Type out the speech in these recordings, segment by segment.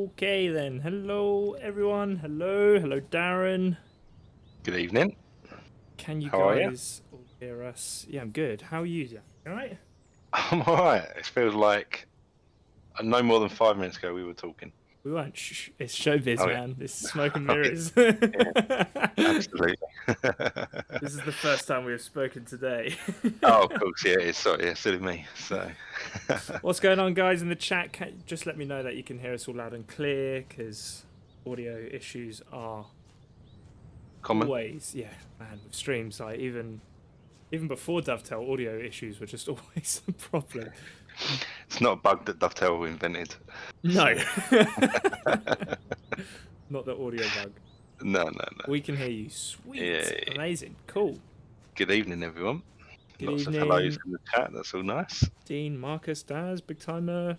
Okay then. Hello everyone. Hello Darren. Good evening. Can you How are you? guys all hear us? Yeah, I'm good. How are you? All right? I'm alright. It feels like no more than 5 minutes ago we were talking. We won't. Shh. It's showbiz, Oh yeah. man. This is smoke and Oh yeah. mirrors. Yeah. Absolutely. This is the first time we have spoken today. Oh, of course. Yeah. It's sorry. Yeah. Silly me. So. What's going on, guys, in the chat? Just let me know that you can hear us all loud and clear, because audio issues are Common. always, yeah, man, with streams, like even before Dovetail, audio issues were just always a problem. It's not a bug that Dovetail invented. No. So. Not the audio bug. No. We can hear you. Sweet. Yeah. Amazing. Cool. Good evening, everyone. Good Lots evening. of hellos in the chat. That's all nice. Dean, Marcus, Daz, big timer.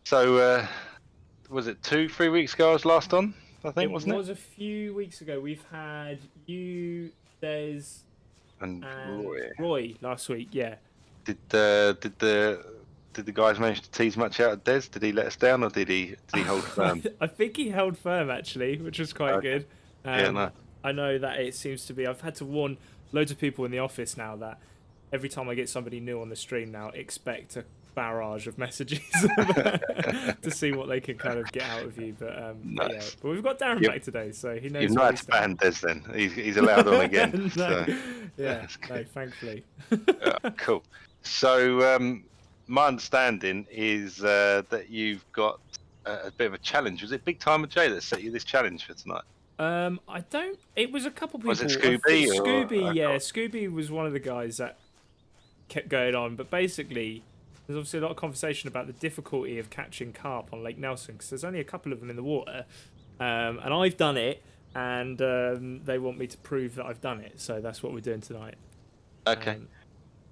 So, was it 2-3 weeks ago I was last on? I think, wasn't it? It was a few weeks ago. We've had you, Des, And and Roy. Roy last week. Yeah. Did the guys manage to tease much out of Des? Did he let us down, or did he hold firm? I think he held firm actually, which was quite good. Yeah, no. I know that it seems to be. I've had to warn loads of people in the office now that every time I get somebody new on the stream now, expect a barrage of messages to see what they can kind of get out of you. But Nice. yeah, but we've got Darren back today, so he knows. You've not had to ban Des then. He's allowed on again. No. So. Yeah, no, thankfully. Cool. So my understanding is that you've got a bit of a challenge. Was it Big Timer Jay that set you this challenge for tonight? I don't. It was a couple people. Was it Scooby? Scooby, yeah, Scooby was one of the guys that kept going on. But basically, there's obviously a lot of conversation about the difficulty of catching carp on Lake Nelson because there's only a couple of them in the water, and I've done it, and they want me to prove that I've done it. So that's what we're doing tonight. Okay.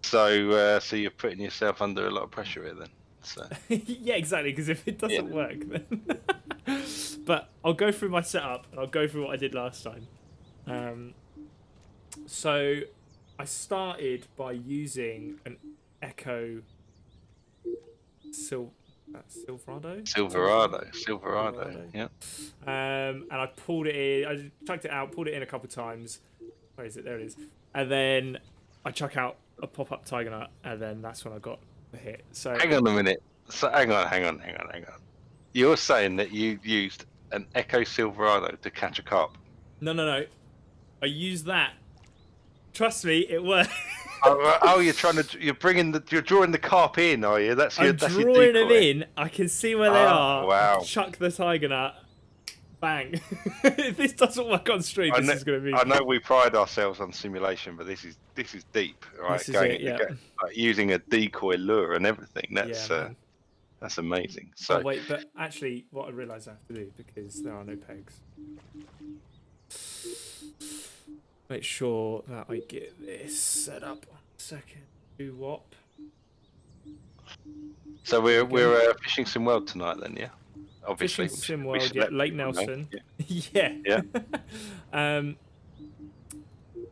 So you're putting yourself under a lot of pressure here then. So. Yeah, exactly. Because if it doesn't work, then. But I'll go through my setup and I'll go through what I did last time. So I started by using an Echo Silverado, yeah. And I pulled it in. I chucked it out, pulled it in a couple of times. Where is it? There it is. And then I chuck out a pop-up tiger nut, and then that's when I got the hit. So hang on a minute. So hang on. You're saying that you used an Echo Silverado to catch a carp? No. I used that. Trust me, it worked. You're drawing the carp in, are you? I'm drawing them in. I can see where they are. Wow. Chuck the tiger nut. Bang. If this doesn't work on stream, this is going to be. I know we pride ourselves on simulation, but this is deep, right? This is it, yeah. Like using a decoy lure and everything. Yeah, that's amazing. So wait, but actually, what I realise I have to do, because there are no pegs. Make sure that I get this set up. 1 second. Do what? So we're fishing sim world tonight then, yeah. Obviously. Fishing sim world, yeah. Lake Nelson. Yeah. Yeah.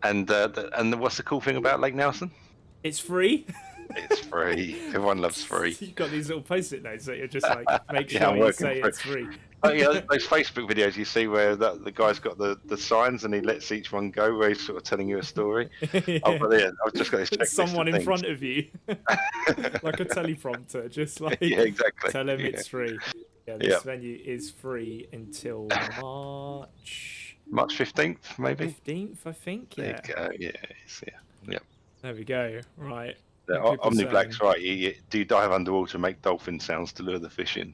And what's the cool thing about Lake Nelson? It's free. It's free. Everyone loves free. You've got these little post-it notes that you're just like, make sure you say it's free. Oh, yeah, those Facebook videos you see where the guy's got the signs and he lets each one go, where he's sort of telling you a story. Yeah. Oh, brilliant. I've just got this checklist. Someone in front of you, like a teleprompter, just like, yeah, exactly. Tell him it's free. Yeah, this venue is free until March 15th, maybe? 15th, I think. Yeah. There you go. Yeah. There we go. Right. Omni Black's right. Do you dive underwater and make dolphin sounds to lure the fish in?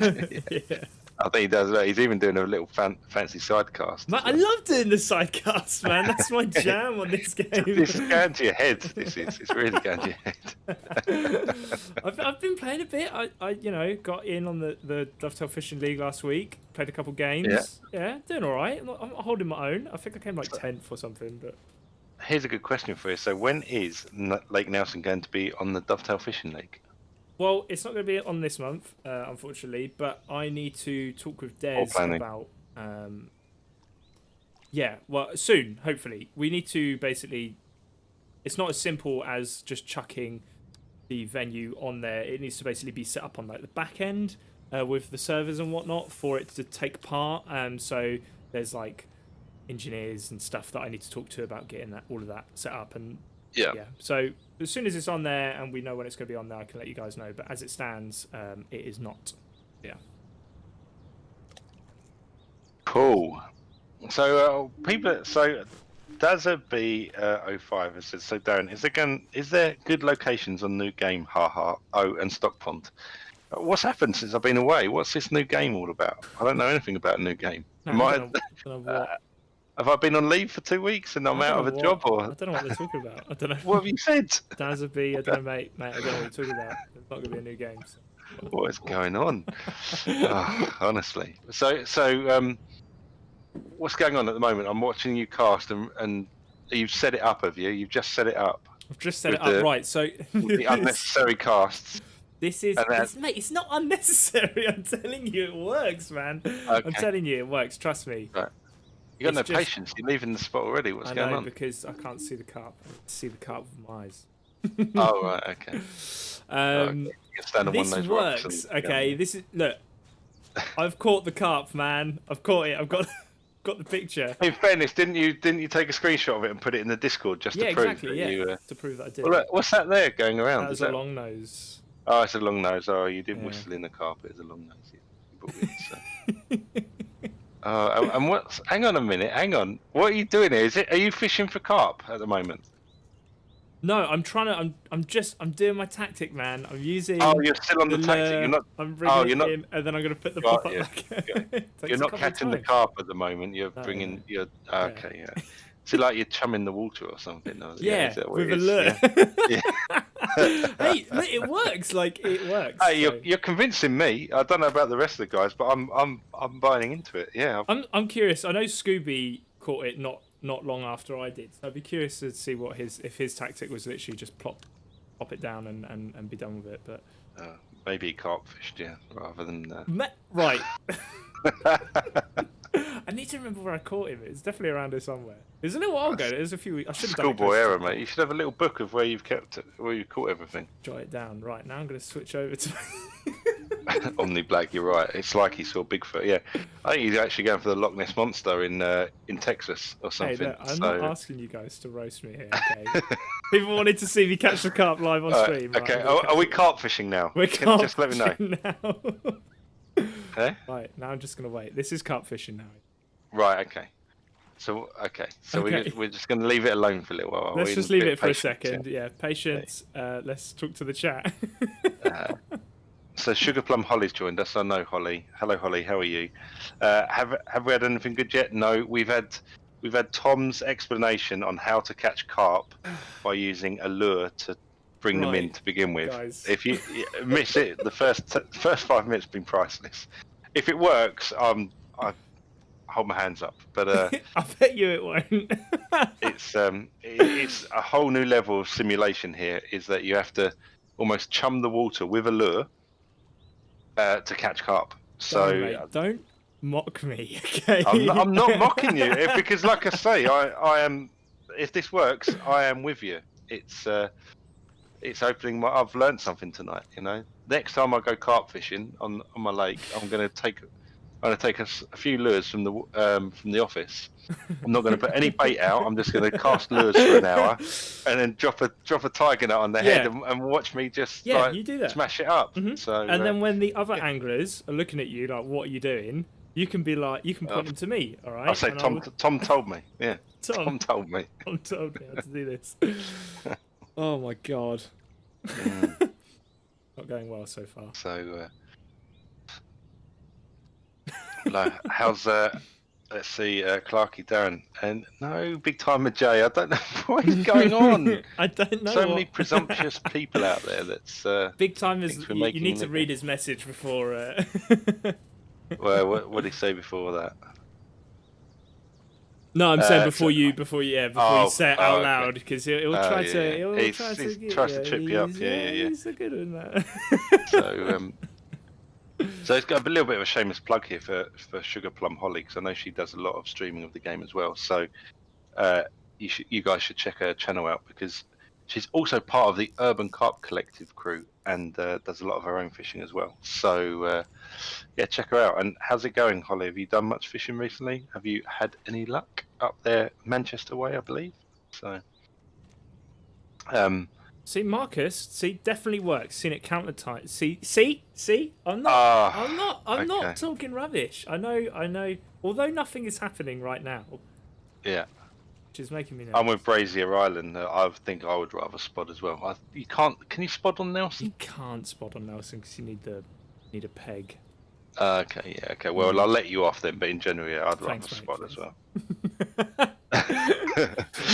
Yeah. I think he does that. He's even doing a little fancy sidecast. Man, I love doing the sidecast, man. That's my jam on this game. This is going to your head. It's really going to your head. I've been playing a bit. I got in on the Dovetail Fishing League last week. Played a couple games. Yeah, doing all right. I'm holding my own. I think I came like 10th or something. But here's a good question for you. So when is Lake Nelson going to be on the Dovetail Fishing League? Well, it's not going to be on this month, unfortunately, but I need to talk with Des about... soon, hopefully. We need to basically... It's not as simple as just chucking the venue on there, it needs to basically be set up on like the back end with the servers and whatnot for it to take part. So there's like engineers and stuff that I need to talk to about getting all of that set up. And Yeah. so as soon as it's on there and we know when it's going to be on there, I can let you guys know. But as it stands, it is not. Yeah. Cool. So Dazza B05 has said, so Darren, is there good locations on new game? Haha. Oh, and Stock Pond. What's happened since I've been away? What's this new game all about? I don't know anything about a new game. No, I don't know what. Have I been on leave for 2 weeks and I'm out of a job? Or I don't know what they're talking about. I don't know. what have you said? Dazza B, I don't know, mate. I don't know what you're talking about. It's not going to be a new game. So. What is going on? Honestly. So, what's going on at the moment? I'm watching you cast, and you've set it up, have you? You've just set it up. I've just set it up, right. So the unnecessary casts. This is, mate, it's not unnecessary. I'm telling you, it works, man. Okay. I'm telling you, it works. Trust me. Right. You got no patience. You're leaving the spot already. What's going on? Because I can't see the carp. I see the carp with my eyes. Oh right, okay. You can stand on one of those works. rocks Okay, this is look. I've caught the carp, man. I've caught it. I've got the picture. In fairness, didn't you take a screenshot of it and put it in the Discord just to prove that you? To prove that I did. Well, look, what's that there going around? That was a long nose. Oh, it's a long nose. Oh, you did whistle in the carpet. It's a long nose. And what's? Hang on a minute. Hang on. What are you doing here? Are you fishing for carp at the moment? No, I'm trying to. I'm doing my tactic, man. I'm using. Oh, you're still on the tactic. You're not. You're not. In, and then I'm going to put the pop up back. You're not catching the carp at the moment. You're bringing. You're okay. Yeah. Is it like you're chumming the water or something? Or, yeah, with a lure. Yeah. Hey, it works. Like it works. Hey, you're convincing me. I don't know about the rest of the guys, but I'm buying into it. Yeah. I'm curious. I know Scooby caught it not long after I did. So I'd be curious to see what if his tactic was literally just pop it down and be done with it. But maybe he carp fished, yeah, rather than right. I need to remember where I caught him. It's definitely around here somewhere. It was a little while ago. It was a few weeks. I should have done it. Schoolboy error, mate. You should have a little book of where you've kept it, where you caught everything. Jot it down. Right, now I'm going to switch over to Omni Black, you're right. It's like he saw Bigfoot. Yeah, I think he's actually going for the Loch Ness monster in Texas or something. Hey, look, I'm not asking you guys to roast me here. Okay. People wanted to see me catch the carp live on stream. Okay, right, are we carp fishing now? We're carp just let me know. Now. Okay. Right, now I'm just going to wait. This is carp fishing now. Right. Okay. So we're just going to leave it alone for a little while. Let's just leave it for a second. Yeah, patience. Let's talk to the chat. So Sugar Plum Holly's joined us. I know Holly. Hello, Holly. How are you? Have we had anything good yet? No. We've had Tom's explanation on how to catch carp by using a lure to bring them in to begin with. Guys. If you miss it, the first 5 minutes have been priceless. If it works, I hold my hands up. But I bet you it won't. it's a whole new level of simulation here. Is that you have to almost chum the water with a lure to catch carp. So don't mock me, okay? I'm not mocking you because, like I say, I am. If this works, I am with you. It's opening. I've learned something tonight. You know, next time I go carp fishing on my lake, I'm going to take a few lures from the office. I'm not going to put any bait out. I'm just going to cast lures for an hour, and then drop a tiger nut on their head and watch me just you do that. Smash it up. Mm-hmm. So and then when the other anglers are looking at you like, "What are you doing?" You can be like, you can point them to me. All right. I'll say Tom told me. Yeah. Tom told me. Tom told me how to do this. Oh my god. Not going well so far. So. How's let's see, Clarky Darren, and no Big Timer Jay. I don't know what is going on. I don't know. So many presumptuous people out there. That's Big Time is. You need to read his message before. Well, what did he say before that? No, I'm saying before you say it out loud, because he'll try to. He tries to trip you up. Yeah. He's a good one, that. So it's got a little bit of a shameless plug here for Sugar Plum Holly, because I know she does a lot of streaming of the game as well. So you guys should check her channel out, because She's also part of the Urban Carp Collective crew and does a lot of her own fishing as well. So yeah, check her out. And how's it going, Holly? Have you done much fishing recently? Have you had any luck up there, Manchester way, I believe? So, See, Marcus, see, definitely works. Seen it counter times. See. I'm okay. not talking rubbish. I know. Although nothing is happening right now, Yeah, which is making me nervous. I'm with Brazier Island. I think I would rather spot as well. You can't. Can you spot on Nelson? You can't spot on Nelson because you need a peg. Okay, yeah, okay. Well, I'll let you off then. But in general, yeah, I'd rather spot as well. You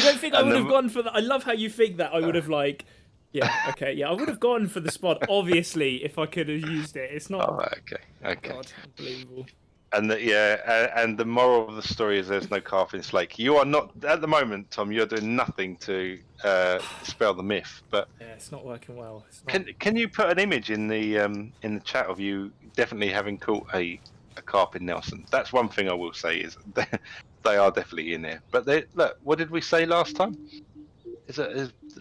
don't think I would have gone for that? I love how you think that I would have I would have gone for the spot. Obviously, if I could have used it, it's not. Oh, okay. God, unbelievable. And and the moral of the story is there's no calf in Slake. You are not at the moment, Tom. You're doing nothing to dispel the myth. But yeah, it's not working well. It's not... Can you put an image in the chat of you definitely having caught a carp in Nelson? That's one thing I will say is they are definitely in there. But look, what did we say last time? Is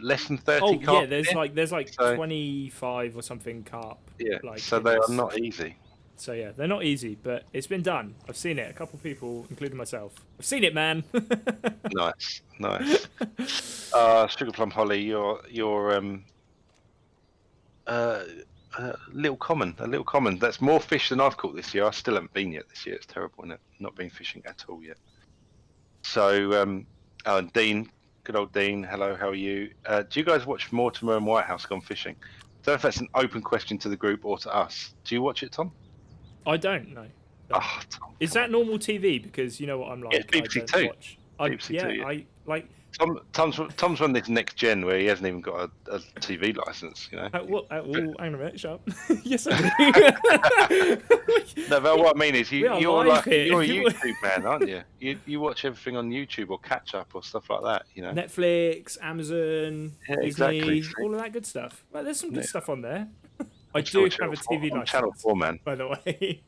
less than 30 carp? Oh yeah, there's like 25 or something carp. Yeah, like, so they are not easy. So yeah, they're not easy, but it's been done. I've seen it. A couple of people, including myself. I've seen it, man. Nice. Sugar Plum Holly, you're a little common. That's more fish than I've caught this year. I still haven't been yet this year. It's terrible, isn't it? Not been fishing at all yet. So, Dean, good old Dean. Hello, how are you? Do you guys watch Mortimer and Whitehouse Gone Fishing? I don't know if that's an open question to the group or to us. Do you watch it, Tom? I don't know. Oh, Tom, is that normal TV? Because you know what I'm like. Yeah, it's BBC Two. BBC Two. Yeah, I like. Tom's on this next gen where he hasn't even got a TV license, you know. Hang on a minute, shut up. Yes, I do. No, but what I mean is you're a YouTube man, aren't you? You watch everything on YouTube or catch up or stuff like that, you know. Netflix, Amazon, Disney, exactly. all of that good stuff. Well, there's some good stuff on there. I do have a TV license. Channel 4, man. By the way.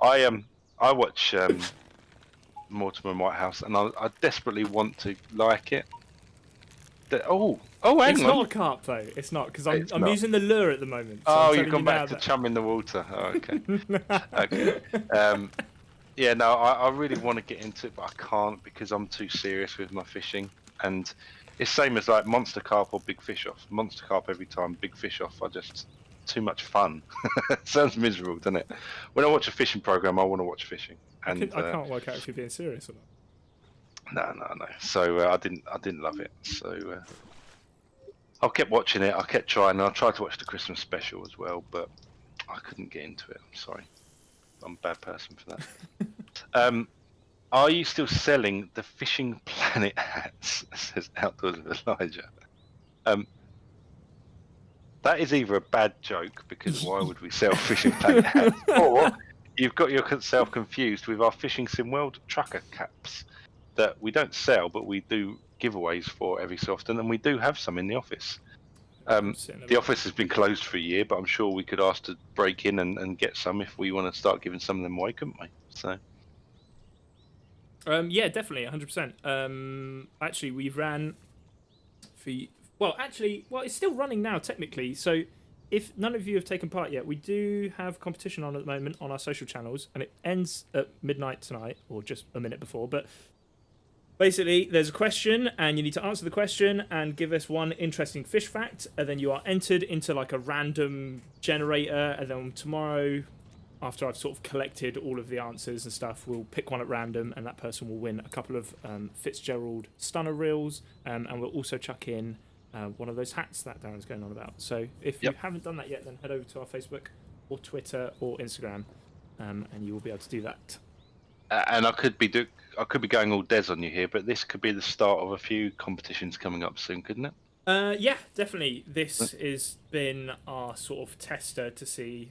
I watch Mortimer and Whitehouse, and I desperately want to like it. Hang on. It's not a carp though. It's not because I'm using the lure at the moment. So you've gone back to chum in the water. Oh, okay. Okay. Yeah, no, I really want to get into it, but I can't because I'm too serious with my fishing. And it's same as like monster carp or big fish off. Monster carp every time, big fish off. Too much fun. Sounds miserable, doesn't it? When I watch a fishing program, I want to watch fishing. And I can't work out if you're being serious or not. No. So I didn't love it. So I kept watching it. I kept trying. I tried to watch the Christmas special as well, but I couldn't get into it. I'm sorry. I'm a bad person for that. Are you still selling the Fishing Planet hats? Says Outdoors with Elijah. That is either a bad joke because why would we sell Fishing Planet hats, or you've got yourself confused with our Fishing Sim World trucker caps that we don't sell, but we do giveaways for every so often, and we do have some in the office. The office has been closed for a year, but I'm sure we could ask to break in and get some if we want to start giving some of them away, couldn't we? So. Yeah, definitely, 100%. Actually, we ran for. Well, it's still running now, technically. So, if none of you have taken part yet, we do have competition on at the moment on our social channels, and it ends at midnight tonight, or just a minute before. But basically, there's a question, and you need to answer the question and give us one interesting fish fact, and then you are entered into like a random generator, and then tomorrow, after I've sort of collected all of the answers and stuff, we'll pick one at random, and that person will win a couple of Fitzgerald stunner reels, and we'll also chuck in one of those hats that Darren's going on about. So if you haven't done that yet, then head over to our Facebook or Twitter or Instagram, and you will be able to do that. And I could be going all Des on you here, but this could be the start of a few competitions coming up soon, couldn't it? Yeah, definitely. This has been our sort of tester to see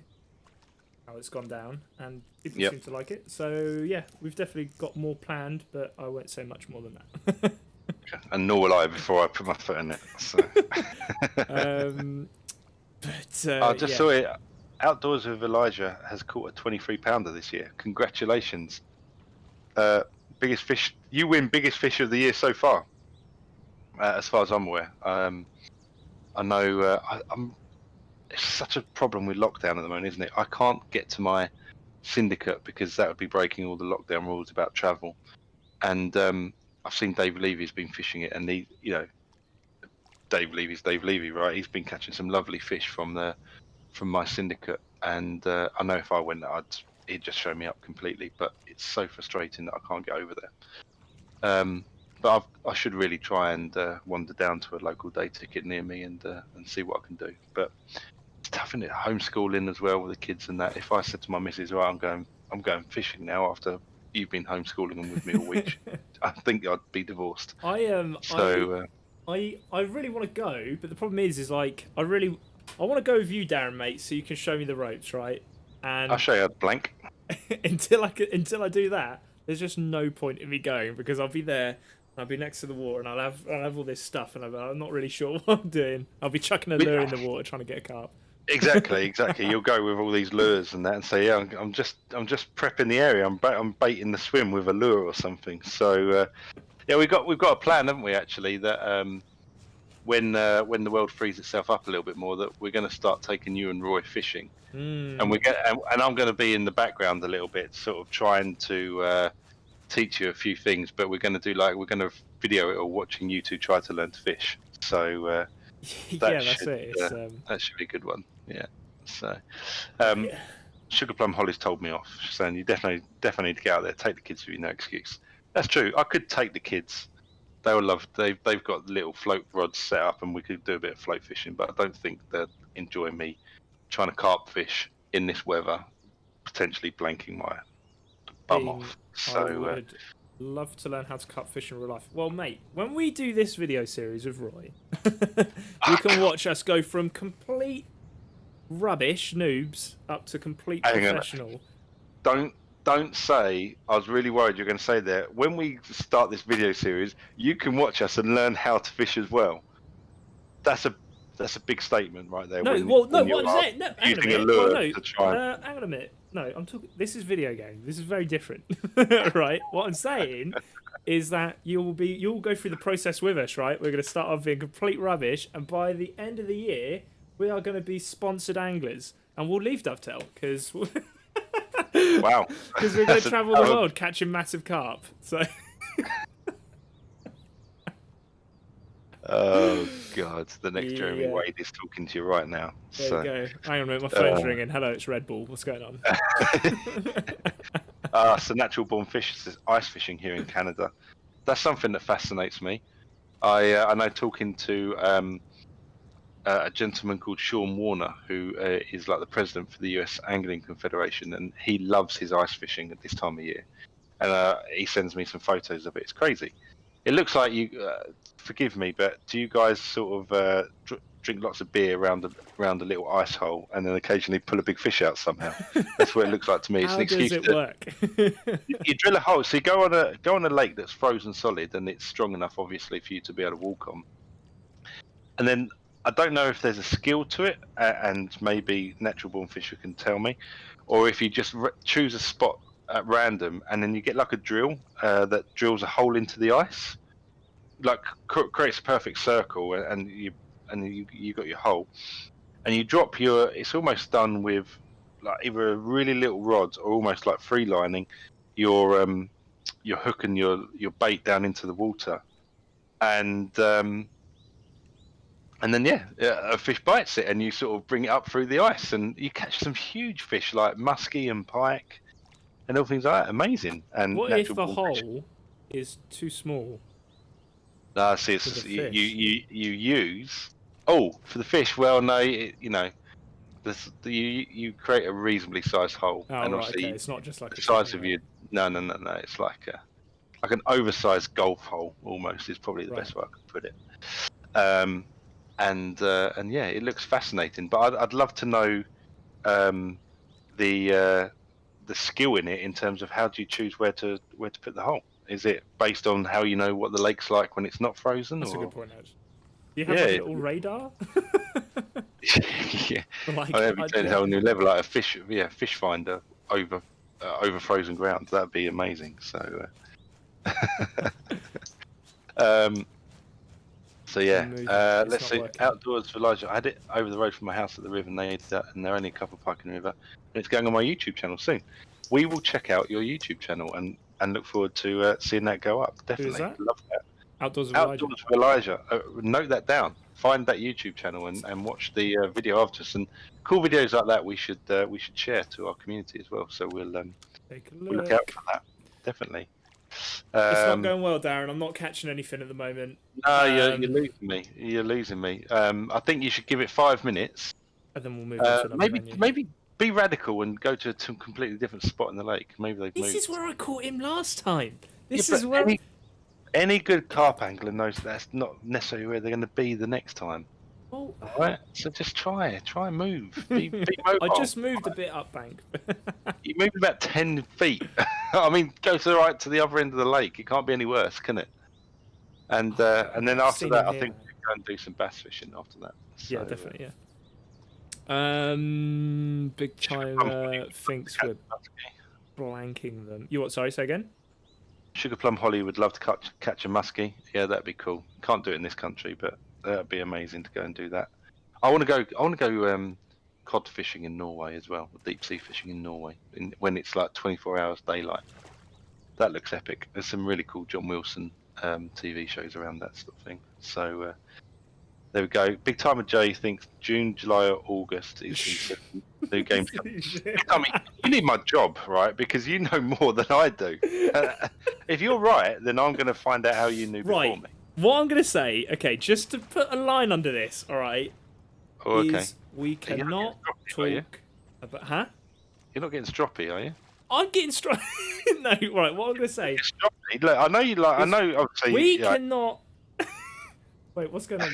how it's gone down, and people seem to like it. So yeah, we've definitely got more planned, but I won't say much more than that. And nor will I before I put my foot in it. So. I just saw it. Outdoors with Elijah has caught a 23-pounder this year. Congratulations. Biggest fish. You win biggest fish of the year so far. as far as I'm aware. I know I'm. It's such a problem with lockdown at the moment, isn't it? I can't get to my syndicate because that would be breaking all the lockdown rules about travel. And I've seen Dave Levy's been fishing it, and Dave Levy, right? He's been catching some lovely fish from my syndicate, and I know if I went, he'd just show me up completely. But it's so frustrating that I can't get over there. But I should really try and wander down to a local day ticket near me and see what I can do. But it's tough, isn't it? Homeschooling as well with the kids and that. If I said to my missus, "Right, I'm going fishing now," after you've been homeschooling them with me all week, I think I'd be divorced. I really want to go, but the problem is like I want to go with you, Darren, mate, so you can show me the ropes, right? And I'll show you a blank. until I do that, there's just no point in me going because I'll be there. I'll be next to the water and I'll have all this stuff and I'm not really sure what I'm doing. I'll be chucking a lure in the water trying to get a carp. Exactly. You'll go with all these lures and that, and say, "Yeah, I'm just prepping the area. I'm baiting the swim with a lure or something." So yeah, we've got a plan, haven't we? Actually, that when the world frees itself up a little bit more, that we're going to start taking you and Roy fishing, and I'm going to be in the background a little bit, sort of trying to teach you a few things. But we're going to video it all, watching you two try to learn to fish. So that's it. That should be a good one. Yeah. So Sugar Plum Holly's told me off, saying you definitely need to get out there, take the kids with you, no excuse. That's true. I could take the kids. They will love. They've got little float rods set up, and we could do a bit of float fishing. But I don't think they'd enjoy me trying to carp fish in this weather, potentially blanking my bum off. So I would love to learn how to carp fish in real life. Well, mate, when we do this video series with Roy, you can watch us go from complete rubbish noobs up to complete professional. Don't say, I was really worried you're going to say that. When we start this video series, you can watch us and learn how to fish as well. That's a big statement right there. No, what I'm saying, no, hang on a minute. Hang on a minute. No, I'm talking. This is video game. This is very different, right? What I'm saying is that you'll go through the process with us, right? We're going to start off being complete rubbish, and by the end of the year, we are going to be sponsored anglers, and we'll leave Dovetail because. Wow. Because we're going to travel the world catching massive carp. So. Oh God! The next Jeremy Wade is talking to you right now. There you go. Hang on a minute, my phone's ringing. Hello, it's Red Bull. What's going on? So natural born fish is ice fishing here in Canada. That's something that fascinates me. I know talking to a gentleman called Sean Warner, who is like the president for the US Angling Confederation, and he loves his ice fishing at this time of year. And he sends me some photos of it. It's crazy. It looks like you. Forgive me, but do you guys sort of drink lots of beer around a little ice hole, and then occasionally pull a big fish out somehow? That's what it looks like to me. It's an excuse. How does it work? You drill a hole. So you go on a lake that's frozen solid, and it's strong enough, obviously, for you to be able to walk on. And then I don't know if there's a skill to it, and maybe Natural Born Fisher can tell me, or if you just choose a spot at random, and then you get like a drill that drills a hole into the ice, like creates a perfect circle, and you got your hole, and you drop it's almost done with like either a really little rod or almost like free lining your hook and your bait down into the water, and then a fish bites it, and you sort of bring it up through the ice, and you catch some huge fish like muskie and pike and all things like that. Amazing. And what if the hole is too small? See, you use for the fish. Well, no, you create a reasonably sized hole, and obviously it's not just like the size of your. No. It's like an oversized golf hole almost. Is probably the best way I could put it. And yeah, it looks fascinating. But I'd love to know the skill in it in terms of how do you choose where to put the hole. Is it based on how you know what the lake's like when it's not frozen? That's a good point, Ed. Do you have a little radar? Yeah. Every day a whole new level, like a fish finder over frozen ground. That'd be amazing. So, So yeah, Moving. It's let's not see. working. Outdoors for Elijah. I had it over the road from my house at the river, and they that, and they're only a couple of pike in the river. And it's going on my YouTube channel soon. We will check out your YouTube channel and look forward to seeing that go up. Who is Definitely, that? love that. Outdoors with Elijah. Outdoors for Elijah. Note that down. Find that YouTube channel and watch the video after us. And cool videos like that we should share to our community as well. So we'll Take a we'll look. look out for that. Definitely. It's not going well, Darren. I'm not catching anything at the moment. No, you're losing me. You're losing me. I think you should give it 5 minutes. And then we'll move on to another venue. Maybe be radical and go to a completely different spot in the lake. Maybe they've moved. This is where I caught him last time. This Yeah, is where. Any good carp angler knows that's not necessarily where they're going to be the next time. Oh. All right, so just try and move. Be mobile. I just moved a bit up bank. You moved about 10 feet. I mean, go to the other end of the lake. It can't be any worse, can it? And then after that, I think we can go and do some bass fishing after that. So, yeah, definitely, yeah. Big China thinks we're blanking them. You what? Sorry, say again. Sugar Plum Holly would love to catch a muskie. Yeah, that'd be cool. Can't do it in this country, but that'd be amazing to go and do that. I want to go cod fishing in Norway as well, deep sea fishing in Norway when it's like 24 hours daylight. That looks epic. There's some really cool John Wilson TV shows around that sort of thing. So there we go. Big Timer Jay thinks June, July, or August is the games. I mean, you need my job, right? Because you know more than I do. If you're right, then I'm going to find out how you knew before me. What I'm going to say, okay, just to put a line under this, all right, is we cannot talk about... Huh? You're not getting stroppy, are you? I'm getting stroppy. No, right, what I'm going to say... Look, I know you like... I know, obviously... We cannot... Wait, what's going on?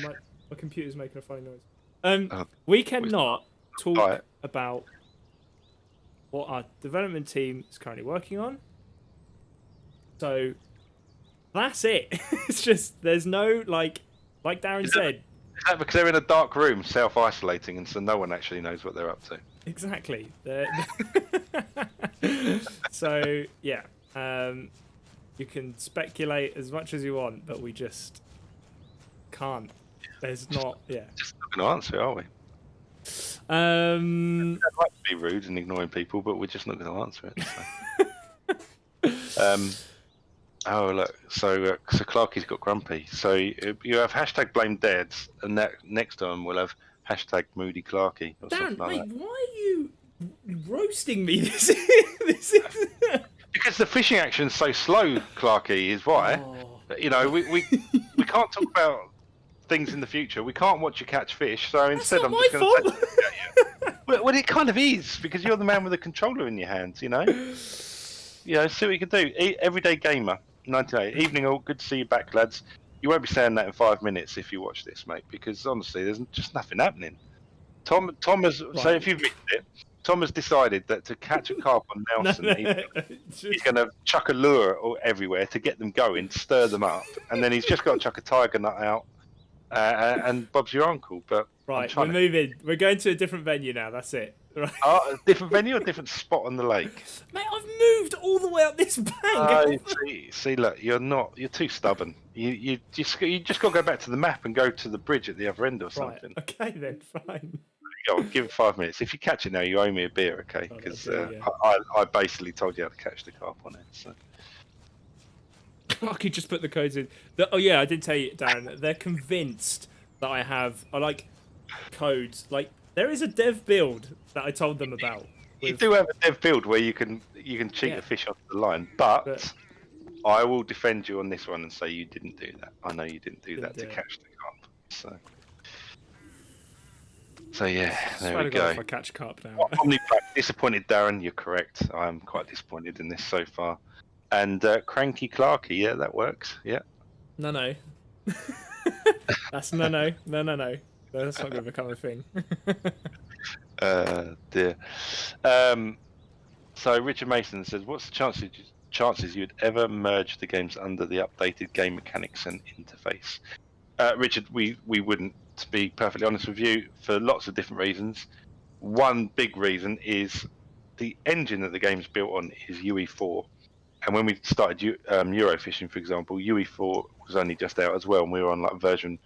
My computer's making a funny noise. We cannot talk about what our development team is currently working on. So... That's it. It's just there's no like Darren said. Is that because they're in a dark room, self-isolating, and so no one actually knows what they're up to? Exactly. So yeah, you can speculate as much as you want, but we just can't. There's not. Yeah. Just not going to answer it, are we? I'd like to be rude and ignoring people, but we're just not going to answer it. So. Oh look, so Clarky's got grumpy. So you have hashtag blame dads, and that next time we'll have hashtag moody Clarky. Dan, like mate, why are you roasting me? This is because the fishing action's so slow, Clarky, is why. Oh. You know, we can't talk about things in the future. We can't watch you catch fish. So instead, I'm just going to say, well, it kind of is because you're the man with the controller in your hands. You know, see what you can do. Everyday gamer. 98. Evening all, good to see you back, lads. You won't be saying that in 5 minutes if you watch this, mate, because honestly, there's just nothing happening. Tom has, right. So if you've missed it, Tom has decided that to catch a carp on Nelson, he's going to chuck a lure everywhere to get them going, stir them up, and then he's just got to chuck a tiger nut out, and Bob's your uncle. But right, we're moving. We're going to a different venue now. That's it. Right. A different venue or a different spot on the lake? Mate, I've moved all the way up this bank. See, look, you're too stubborn. You just got to go back to the map and go to the bridge at the other end or something. Right. Okay, then, fine. Go on, give it 5 minutes. If you catch it now, you owe me a beer, okay? Because I basically told you how to catch the carp on it. So. Clarky just put the codes in. Oh yeah, I did tell you, Darren. They're convinced that I like codes. Like there is a dev build that I told them about. You do have a dev build where you can cheat a fish off the line, but I will defend you on this one and say you didn't do that. I know you didn't do that to catch the carp. So yeah, there we go. If I catch carp now. Disappointed, Darren. You're correct. I'm quite disappointed in this so far. And Cranky Clarky, yeah, that works. Yeah. No. That's no. That's not going to become a thing. Dear. So Richard Mason says, "What's the chances you'd ever merge the games under the updated game mechanics and interface?" Richard, we wouldn't. To be perfectly honest with you, for lots of different reasons. One big reason is the engine that the game's built on is UE4. And when we started Eurofishing, for example, UE4 was only just out as well, and we were on like version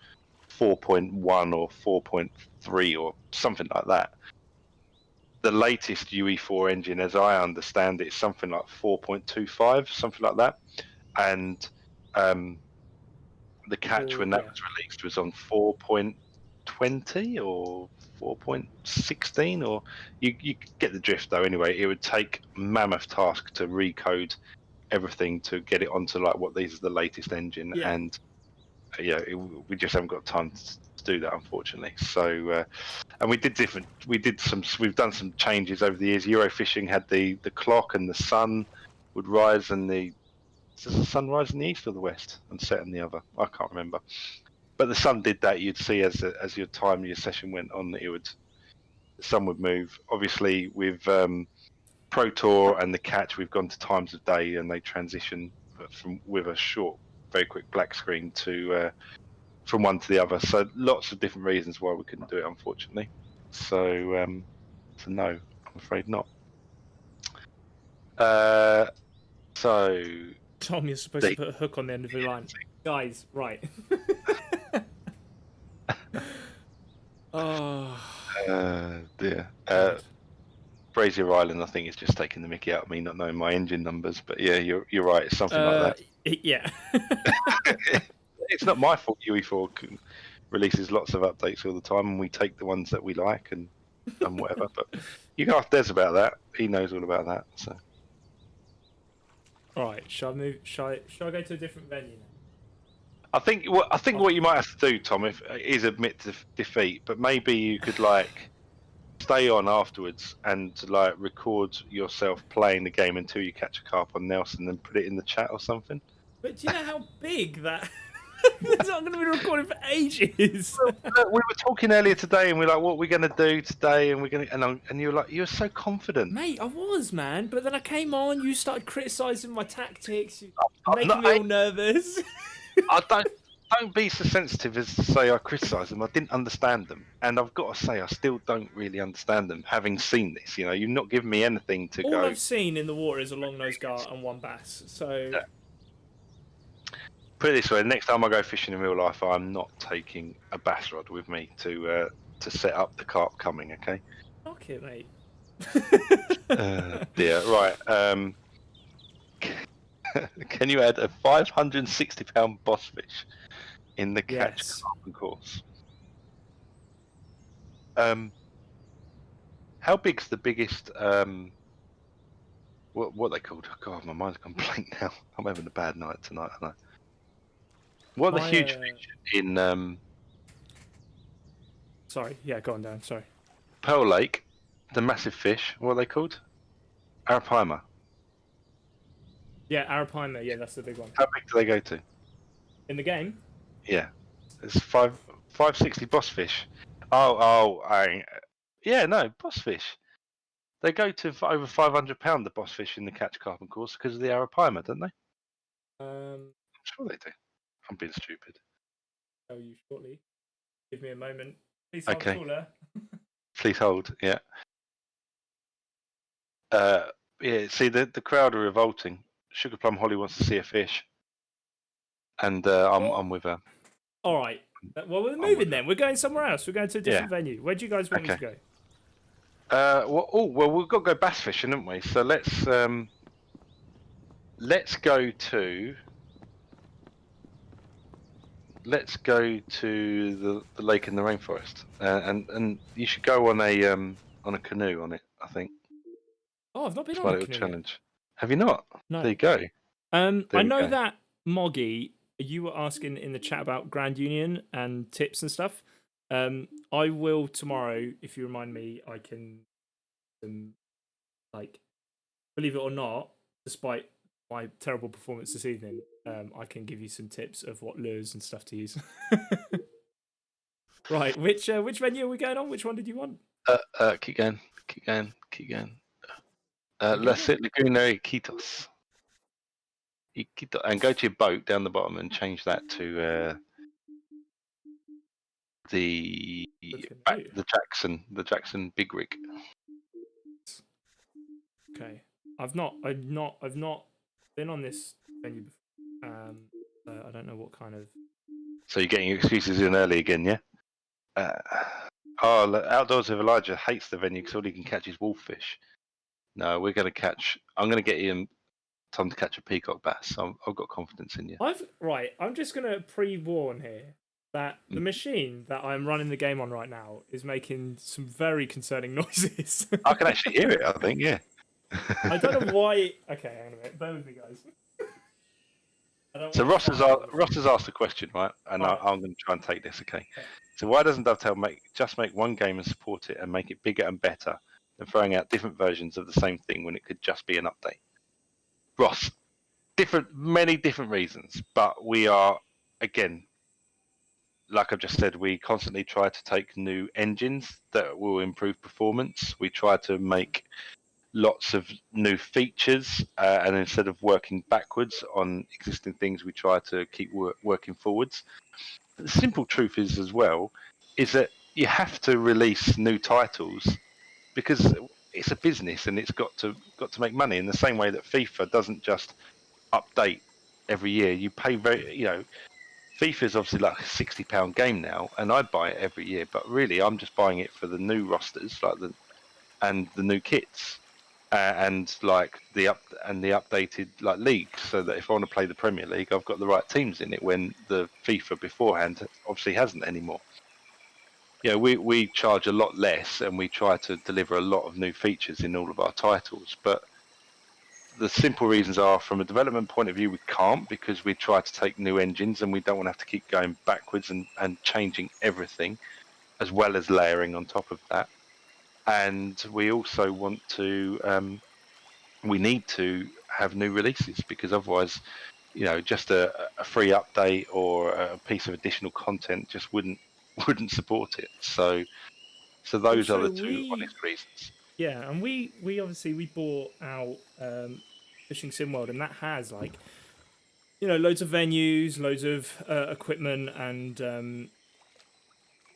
4.1 or 4.3 or something like that. The latest UE4 engine, as I understand it, is something like 4.25, something like that. And the catch when that was released was on 4.20 or 4.16, or you get the drift though. Anyway, it would take a mammoth task to recode everything to get it onto like what these are the latest engine, and we just haven't got time to do that, unfortunately. So and we've done some changes over the years. Eurofishing had the clock, and the sun would rise, and does the sun rise in the east or the west and set in the other? I can't remember. But the sun did that. You'd see as your session went on, the sun would move. Obviously, with Pro Tour and the catch, we've gone to times of day, and they transition with a short, very quick black screen to from one to the other. So lots of different reasons why we couldn't do it, unfortunately. So no, I'm afraid not. So Tom, you're supposed to put a hook on the end of the line. Guys, right. Oh. Dear. Brazier Island, I think, is just taking the mickey out of me not knowing my engine numbers. But yeah, you're right. It's something like that. Yeah. It's not my fault. UE4 releases lots of updates all the time, and we take the ones that we like and whatever. But you can ask Des about that. He knows all about that. So. All right. Shall I move? Shall I go to a different venue now? I think what you might have to do, Tom, is admit to defeat, but maybe you could like stay on afterwards and like record yourself playing the game until you catch a carp on Nelson and put it in the chat or something. But do you know how big that? It's not going to be recorded for ages. We were talking earlier today, and we're like, "What are we going to do today?" And we're going to, and you were like, "You're so confident, mate." I was, man, but then I came on. You started criticising my tactics, making me all nervous. I don't be so sensitive as to say I criticise them. I didn't understand them, and I've got to say I still don't really understand them. Having seen this, you've not given me anything to go. All I've seen in the water is a long-nosed gar and one bass. So. Yeah. Put it this way: next time I go fishing in real life, I'm not taking a bass rod with me to set up the carp coming. Okay. Fuck it, mate. Dear. Right. Can you add a 560-pound boss fish in the catch carp course? How big's the biggest? What they called? Oh, God, my mind's gone blank now. I'm having a bad night tonight, aren't I? What are the huge fish in? Sorry, yeah, go on, Dan. Sorry. Pearl Lake, the massive fish. What are they called? Arapaima. Yeah, Arapaima. Yeah, that's the big one. How big do they go to? In the game? Yeah, it's 560 boss fish. Yeah, no, boss fish. They go to over 500 pound. The boss fish in the catch carp course because of the Arapaima, don't they? I'm sure they do. I'm being stupid. Tell you shortly. Give me a moment. Please hold, caller. Please hold. Yeah. Yeah. See, the crowd are revolting. Sugar Plum Holly wants to see a fish, and I'm with her. All right. Well, we're moving then. We're going somewhere else. We're going to a different venue. Where do you guys want me to go? Well, we've got to go bass fishing, haven't we? So let's go to the lake in the rainforest, and you should go on a canoe on it. I think. Oh, I've not been on a canoe challenge. Yet. Have you not? No. There you go. I know that Moggy, you were asking in the chat about Grand Union and tips and stuff. I will tomorrow, if you remind me. I can, like, believe it or not, despite my terrible performance this evening, I can give you some tips of what lures and stuff to use. Right, which venue are we going on? Which one did you want? Keep going. Let's hit Laguna Iquitos. And go to your boat down the bottom and change that to the Jackson Big Rig. Okay, I've not been on this venue before. I don't know what kind of So you're getting your excuses in early again, yeah? Outdoors with Elijah hates the venue because all he can catch is wolffish. No, we're going to catch. I'm going to get Ian Tom to catch a peacock bass. So I've got confidence in you. I'm just gonna pre-warn here that the machine that I'm running the game on right now is making some very concerning noises. I can actually hear it. I think, yeah. I don't know why. Okay, hang on a minute. Bear with me, guys. So Ross has asked a question, right? And Right. I'm going to try and take this. Okay. So why doesn't Dovetail make one game and support it and make it bigger and better than throwing out different versions of the same thing when it could just be an update? Ross, many different reasons, but we are, again, like I've just said, we constantly try to take new engines that will improve performance. We try to make lots of new features, and instead of working backwards on existing things, we try to keep working forwards. The simple truth is, as well, is that you have to release new titles because it's a business and it's got to make money. In the same way that FIFA doesn't just update every year, you pay FIFA is obviously like a £60 game now, and I buy it every year. But really, I'm just buying it for the new rosters, and the new kits, and like the updated like league, so that if I want to play the Premier League, I've got the right teams in it. When the FIFA beforehand obviously hasn't anymore. Yeah, we charge a lot less, and we try to deliver a lot of new features in all of our titles, but the simple reasons are, from a development point of view, we can't, because we try to take new engines and we don't want to have to keep going backwards and changing everything, as well as layering on top of that. And we also want to, we need to have new releases, because otherwise, just a free update or a piece of additional content just wouldn't support it. So those are Also, the two honest reasons. yeah, and we obviously we bought out Fishing Sim World, and that has like loads of venues, loads of equipment, and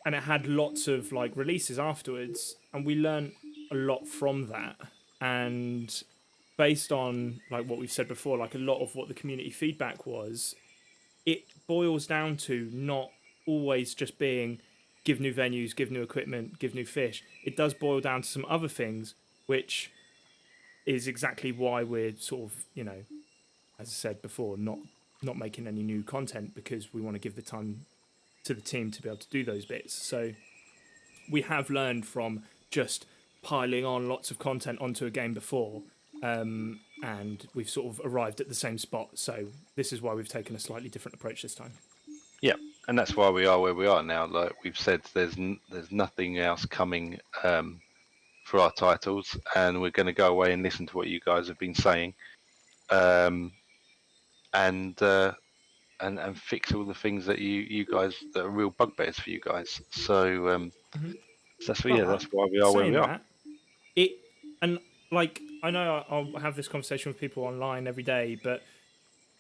it had lots of like releases afterwards, and we learned a lot from that. And based on like what we've said before, like a lot of what the community feedback was, it boils down to not always just being give new venues, give new equipment, give new fish. It does boil down to some other things, which is exactly why we're sort of, as I said before, not making any new content, because we want to give the time to the team to be able to do those bits. So we have learned from just piling on lots of content onto a game before, and we've sort of arrived at the same spot. So this is why we've taken a slightly different approach this time. Yeah, and that's why we are where we are now. Like we've said, there's nothing else coming for our titles, and we're going to go away and listen to what you guys have been saying, and fix all the things that you guys, that are real bugbears for you guys. So that's why we are where Saying we are. that, it and like I know I'll have this conversation with people online every day, but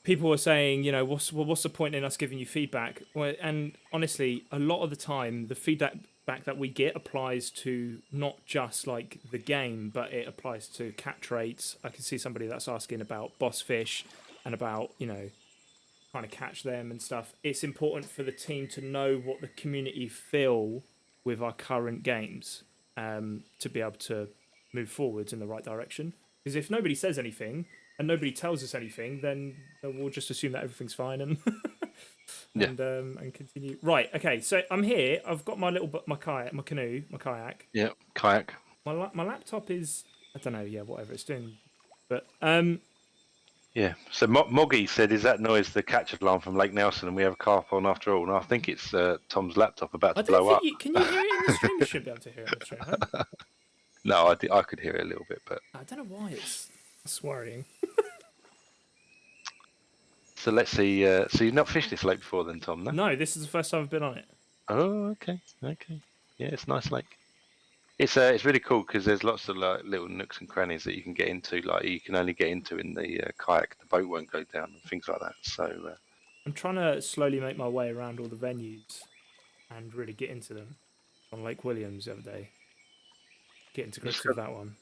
people are saying, what's the point in us giving you feedback? Well, and honestly, a lot of the time, the feedback that we get applies to not just like the game, but it applies to catch rates. I can see somebody that's asking about boss fish and about trying to catch them and stuff. It's important for the team to know what the community feel with our current games, to be able to move forwards in the right direction. Because if nobody says anything and nobody tells us anything, then we'll just assume that everything's fine and and continue. Right. Okay. So I'm here. I've got my kayak, my canoe, my kayak. Yeah, kayak. My laptop is, I don't know. Yeah, whatever it's doing. But Yeah. So Moggy said, "Is that noise the catch alarm from Lake Nelson, and we have a carp on after all?" No, I think it's Tom's laptop about to blow up. can you hear it in the stream? You should be able to hear it in the stream. Huh? No, I could hear it a little bit, but I don't know why it's worrying. so let's see. So you've not fished this lake before, then, Tom? No. No, this is the first time I've been on it. Oh, okay. Yeah, it's a nice lake. It's really cool because there's lots of like little nooks and crannies that you can get into. Like you can only get into in the kayak. The boat won't go down and things like that. So I'm trying to slowly make my way around all the venues and really get into them. On Lake Williams the other day, get into grips with that one.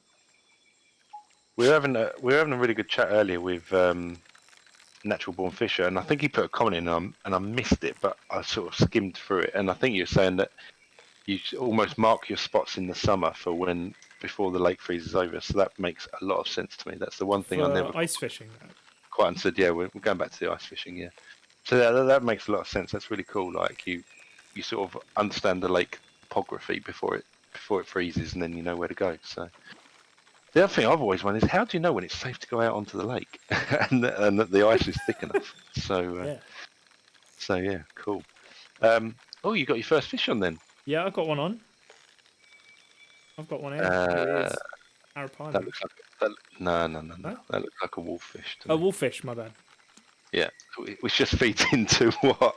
we were having a really good chat earlier with natural born fisher, and I think he put a comment in, and I missed it, but I sort of skimmed through it, and I think you're saying that you almost mark your spots in the summer for when before the lake freezes over. So that makes a lot of sense to me. That's the one thing I never For ice fishing. quite understood. Yeah, we're going back to the ice fishing. Yeah, so that makes a lot of sense. That's really cool. Like you sort of understand the lake topography before it freezes, and then you know where to go. So the other thing I've always wondered is how do you know when it's safe to go out onto the lake and that the ice is thick enough? So yeah, cool. Oh, you got your first fish on then? Yeah, I've got one on. I've got one here. Here he is. Arapana. That looks like no. That looks like a wolffish to Oh, me. wolffish, my bad. Yeah, which just feeds into what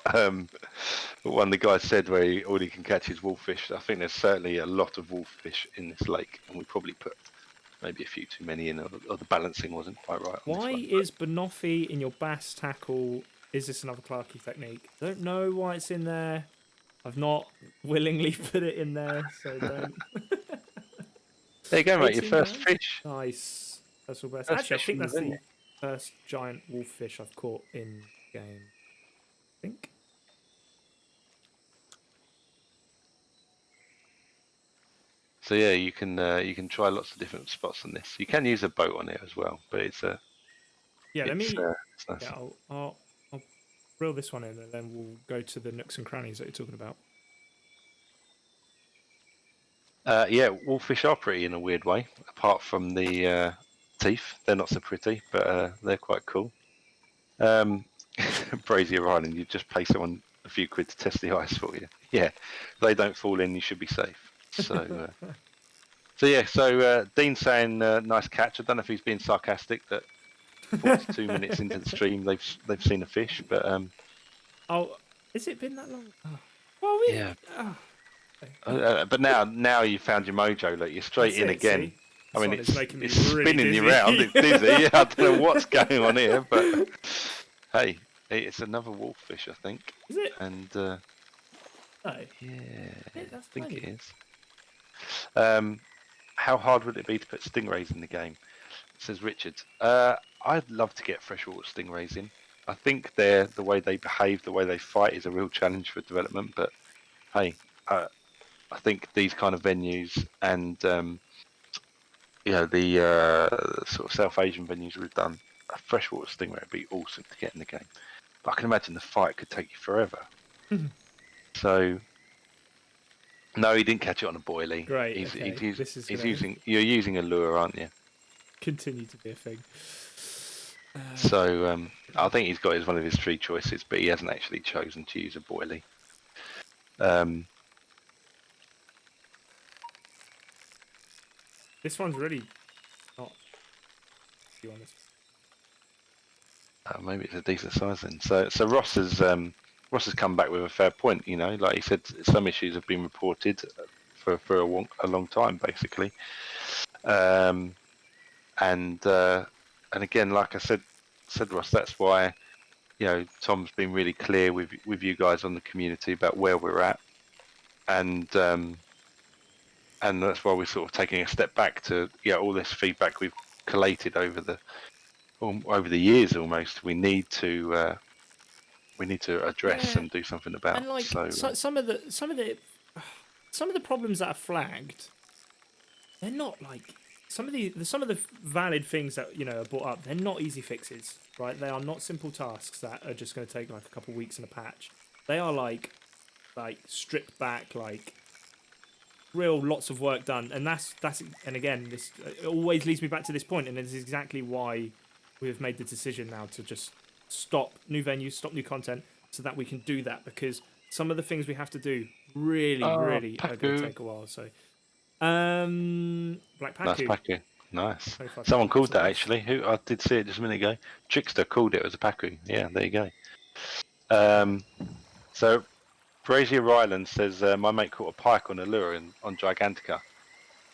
one of the guys said, where all he can catch is wolffish. I think there's certainly a lot of wolffish in this lake, and we probably put maybe a few too many in, or the balancing wasn't quite right. Why is banoffee in your bass tackle? Is this another Clarky technique? I don't know why it's in there. I've not willingly put it in there, so don't. There you go, mate. Your 18 first grams? fish. Nice. That's all best. First Actually, I fish think in the that's the venue. first giant wolffish I've caught in game. I think. So yeah, you can try lots of different spots on this. You can use a boat on it as well, but it's Yeah, let me. it's nice. Yeah, I'll reel this one in, and then we'll go to the nooks and crannies that you're talking about. Yeah, wolffish are pretty in a weird way. Apart from the teeth, they're not so pretty, but they're quite cool. Brazier Island, you just pay someone a few quid to test the ice for you. Yeah, if they don't fall in, you should be safe. So, so Dean's saying nice catch. I don't know if he's being sarcastic that 42 minutes into the stream they've seen a fish, but oh, has it been that long? Oh. Well, yeah. Oh. But now you found your mojo. Look, you're straight in again. See? I mean, it's making me it's really spinning dizzy. you round. It's dizzy. Yeah, I don't know what's going on here, but hey, it's another wolffish, I think. Is it? And No. yeah, That's I think funny. it is. How hard would it be to put stingrays in the game? Says Richard. I'd love to get freshwater stingrays in. I think the way they behave, the way they fight, is a real challenge for development. But hey, I think these kind of venues and the sort of South Asian venues we've done, a freshwater stingray would be awesome to get in the game. But I can imagine the fight could take you forever. So, no, he didn't catch it on a boilie. Great. You're using a lure, aren't you? Continue to be a thing. So I think he's got it as one of his three choices, but he hasn't actually chosen to use a boilie. This one's really not. To be honest. Maybe it's a decent size then. So Ross has come back with a fair point. You know, like he said, some issues have been reported for a long time, basically. And again, like I said Ross, that's why Tom's been really clear with you guys on the community about where we're at, and that's why we're sort of taking a step back to all this feedback we've collated over the years almost. We need to address and do something about. And some of the problems that are flagged, they're not like some of the valid things that are brought up. They're not easy fixes, right? They are not simple tasks that are just going to take like a couple of weeks in a patch. They are like stripped back, like real lots of work done, and that's and again, this it always leads me back to this point, and it's exactly why we've made the decision now to just stop new venues, stop new content, so that we can do that, because some of the things we have to do really are going to take a while. So, Black Paku. Nice Paku. Nice. Someone called that actually. Who I did see it just a minute ago. Trickster called it as a Paku. Yeah, there you go. So Brazier Island says my mate caught a pike on a lure on Gigantica.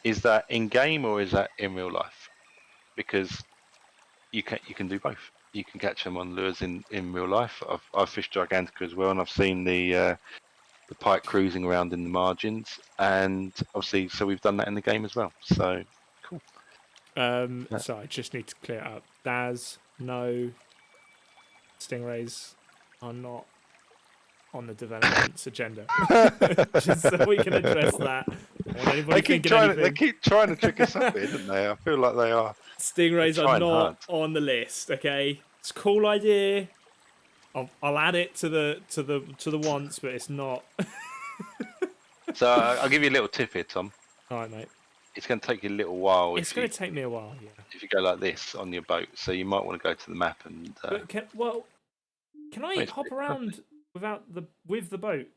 Is that in game or is that in real life? Because you can do both. You can catch them on lures in real life. I've fished Gigantica as well, and I've seen the pike cruising around in the margins, and obviously, so we've done that in the game as well. So cool. So I just need to clear it up. Daz, no. stingrays are not on the development's agenda. Just so we can address that. I want anybody thinking anything. They keep trying to trick us up here, don't they? I feel like they are. Stingrays are trying not hard. on the list. Okay, it's a cool idea. I'll add it to the wants, but it's not. So I'll give you a little tip here, Tom. All right, mate. It's going to take you a little while. It's going to take me a while. Yeah. If you go like this on your boat, so you might want to go to the map and. But can I hop around with the boat?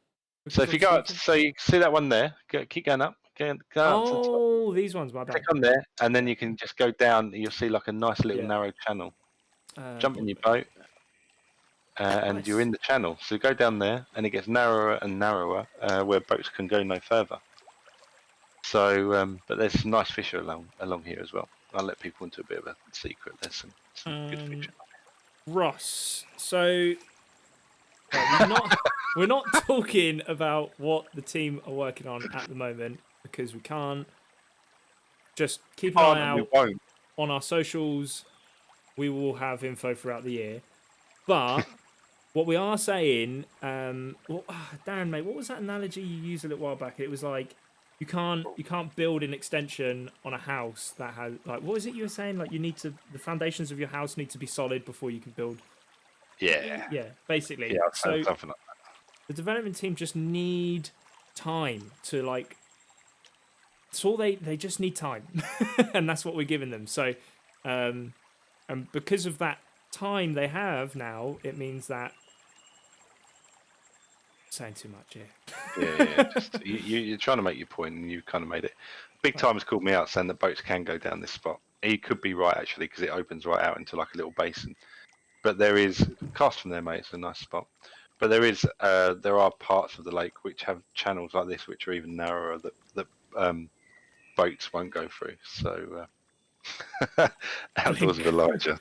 So if you go up, so you see that one there, keep going up. Go up to the top. Oh, these ones, my bad. Click on there, and then you can just go down. You'll see like a nice little narrow channel. Jump in your boat, and you're in the channel. So go down there, and it gets narrower and narrower, where boats can go no further. So, but there's some nice fish along here as well. I'll let people into a bit of a secret. There's some good fish. Ross, so we're not talking about what the team are working on at the moment because we can't. Just keep an eye out on our socials. We will have info throughout the year. But what we are saying, Darren, mate, what was that analogy you used a little while back? It was like you can't build an extension on a house that has like what was it you were saying? Like the foundations of your house need to be solid before you can build. Yeah. Yeah, basically. Yeah, so something like that. the development team just need time to like. That's all they just need time, and that's what we're giving them. So, and because of that time they have now, it means that. Saying too much here. Yeah. Just, you're trying to make your point, and you kind of made it. Big Time has called me out saying that boats can go down this spot. He could be right actually because it opens right out into like a little basin. But there is cast from there, mate. It's a nice spot. But there are parts of the lake which have channels like this, which are even narrower that boats won't go through. So outdoors with Elijah.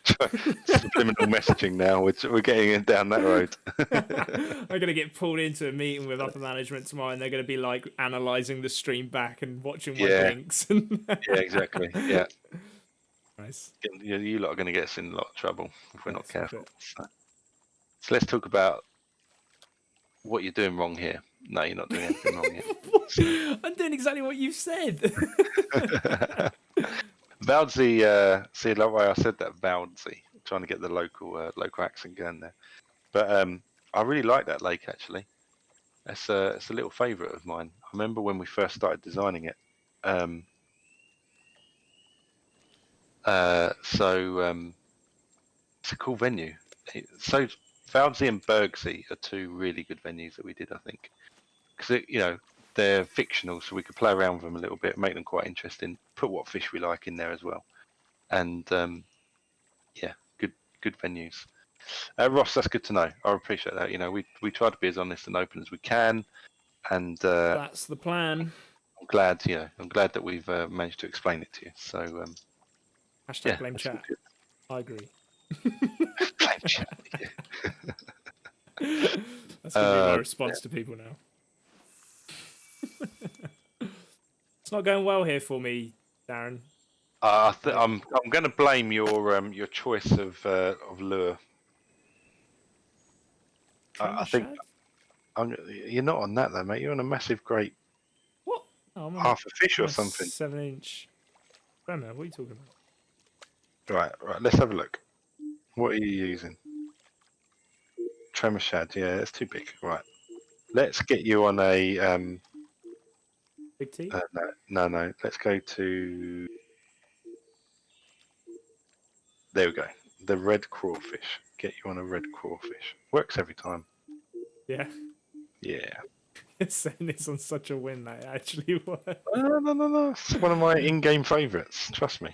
Subliminal messaging now. We're getting it down that road. I'm going to get pulled into a meeting with upper management tomorrow, and they're going to be like analysing the stream back and watching my links. Yeah, exactly. Yeah. Nice. You lot are going to get us in a lot of trouble if we're not careful. So let's talk about what you're doing wrong here. No, you're not doing anything wrong here. I'm doing exactly what you said. Valdzy, see the way I said that, Valdzy, trying to get the local accent going there. But I really like that lake actually. It's a little favourite of mine. I remember when we first started designing it. It's a cool venue. So Valdzy and Bergsey are two really good venues that we did, I think, because they're fictional, so we could play around with them a little bit, make them quite interesting, put what fish we like in there as well, and good venues. Ross, that's good to know. I appreciate that. We try to be as honest and open as we can, and that's the plan. I'm glad that we've managed to explain it to you. So hashtag blame chat. I agree. Blame chat. That's gonna be my response to people now. It's not going well here for me, Darren. I'm going to blame your choice of lure. I think you're not on that though, mate. You're on a massive, great. What? Oh, half a fish or something. 7-inch. Bremer, what are you talking about? Right. Let's have a look. What are you using? Tremor shad. Yeah, it's too big. Right. Let's get you on a. Big T? No. Let's go to. There we go. The red crawfish. Get you on a red crawfish. Works every time. Yeah. Yeah. You're saying this on such a win that it actually works. No. It's one of my in-game favourites. Trust me.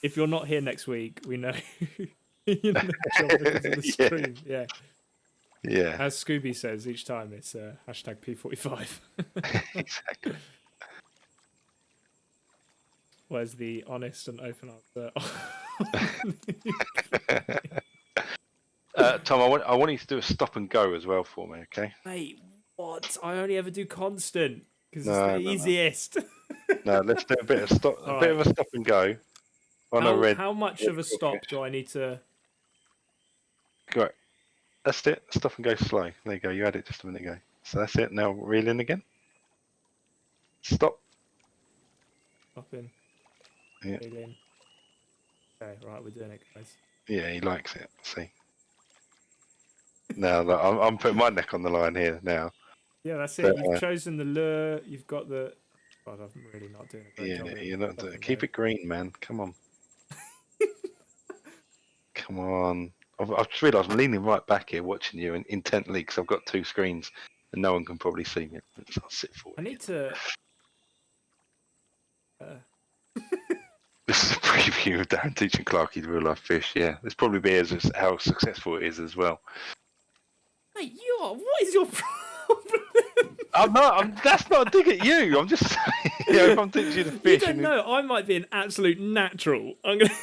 If you're not here next week, we know you know the job because of the stream. Yeah. Yeah. As Scooby says each time, it's hashtag P45. Exactly. Where's the honest and open answer? Tom, I want you to do a stop and go as well for me, okay? Mate, what? I only ever do constant because it's the easiest. No, let's do a bit of stop, of a stop and go on a red. How much of a stop do I need to? Right. That's it. Stop and go slow. There you go. You had it just a minute ago. So that's it. Now reel in again. Stop. Up in. Yeah. Reel in. Okay, right, we're doing it, guys. Yeah, he likes it. See. Now look, I'm putting my neck on the line here now. Yeah, that's But, it. You've chosen the lure. You've got the. God, I'm really not doing a great yeah, job here. you're not Stop doing. and Keep go. it green, man. Come on. Come on. I've just realised I'm leaning right back here watching you intently because I've got two screens and no one can probably see me. So I'll sit forward I again. need to. This is a preview of Darren teaching Clarkie's real life fish. Yeah, this probably be as how successful it is as well. Mate, you are. What is your problem? I'm not. That's not a dig at you. I'm just saying. If I'm teaching you to You fish, don't know. I might be an absolute natural. I'm gonna.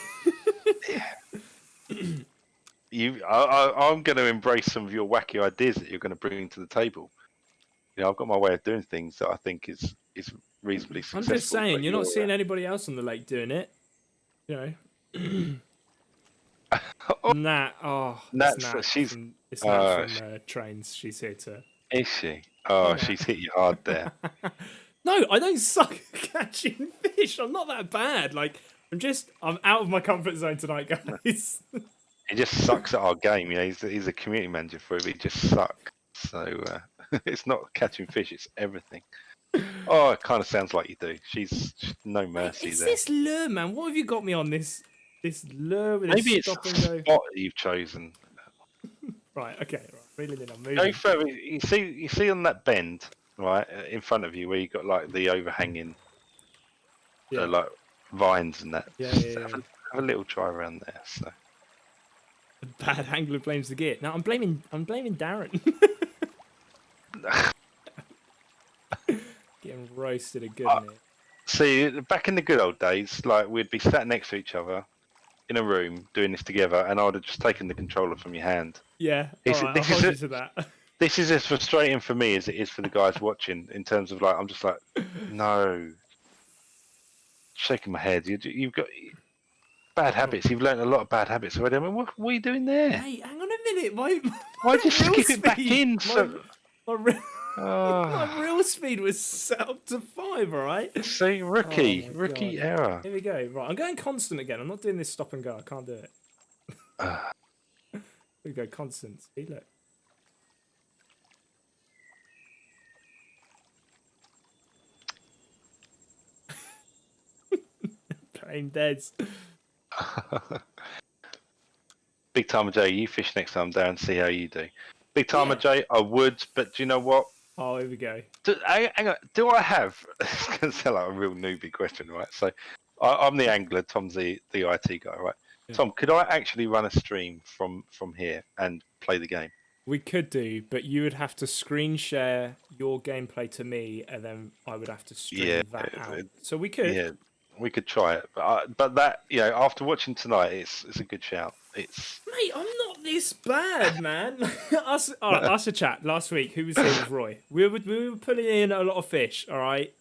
I'm going to embrace some of your wacky ideas that you're going to bring to the table. I've got my way of doing things that I think is reasonably successful. I'm just saying, but you're not seeing anybody else on the lake doing it. You know. Nat, Nat, it's Nat she's. from, it's Nat from Trains. She's here to. Is she? Oh, Hey, she's hit you hard there. No, I don't suck at catching fish. I'm not that bad. Like, I'm out of my comfort zone tonight, guys. He just sucks at our game. He's a community manager for it. But he just sucks. So it's not catching fish. It's everything. Oh, it kind of sounds like you do. She's no mercy It's there. this lure, man. What have you got me on this lure with Maybe this it's stop the and go? spot that you've chosen. Right, okay, right. Reeling in, I'm moving. Go further. You see on that bend, right, in front of you, where you got like the overhanging, like vines and that. Yeah. Have a little try around there. So. The bad angler blames the gear. No, I'm blaming Darren. Getting roasted a good minute. See, back in the good old days, like we'd be sat next to each other in a room doing this together, and I would have just taken the controller from your hand. Yeah, I'll hold you to that. This is as frustrating for me as it is for the guys watching. In terms of like, I'm just like, no, shaking my head. You've got bad habits. You've learned a lot of bad habits already. I mean, what are you doing there? Hey, hang on a minute. Why just skip it back in? My real speed was set up to 5, all right? See, rookie error. Here we go. Right, I'm going constant again. I'm not doing this stop and go. I can't do it. Here we go, constant. See, look. Playing deads. Big Timer J, you fish next time down, see how you do. Big Timer Yeah. J, I would, but do you know what? Oh, here we go. Hang on, do I have? It's going to sound like a real newbie question, right? So, I'm the angler. Tom's the IT guy, right? Yeah. Tom, could I actually run a stream from here and play the game? We could do, but you would have to screen share your gameplay to me, and then I would have to stream that out. So we could. Yeah, we could try it, but that after watching tonight, it's a good shout. Mate, I'm not this bad, man. us a chat last week. Who was here with Roy? We were putting in a lot of fish. All right.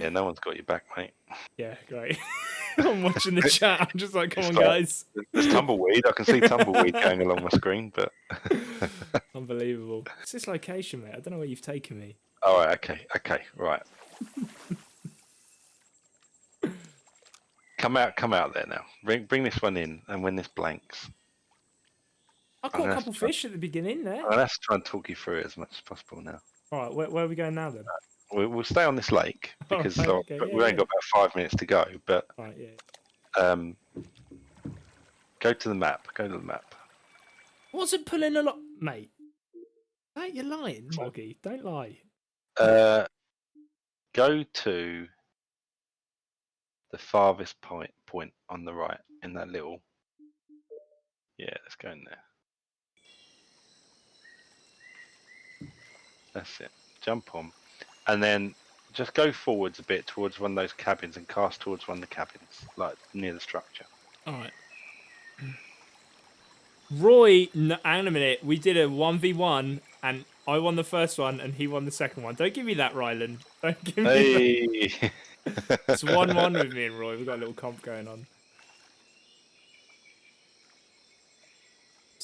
Yeah, no one's got your back, mate. Yeah, great. I'm watching the chat. I'm just like, come on, guys. There's tumbleweed. I can see tumbleweed going along my screen, but unbelievable. It's this location, mate. I don't know where you've taken me. All right. Okay. Right. Come out there now. Bring this one in, and when this blanks, I caught a couple fish at the beginning there. Let's try and talk you through it as much as possible now. All right, where are we going now then? We'll stay on this lake because we've only got about 5 minutes to go. But right, yeah. Go to the map. What's it pulling a lot, mate? Hey, you're lying, Moggy. Don't lie. Go to the farthest point on the right in that little. Yeah, let's go in there. That's it. Jump on, and then just go forwards a bit towards one of those cabins and cast towards one of the cabins, like near the structure. All right. Roy, hang on a minute. We did a 1v1, and I won the first one, and he won the second one. Don't give me that, Ryland. Don't give me that. It's 1-1 with me and Roy. We've got a little comp going on.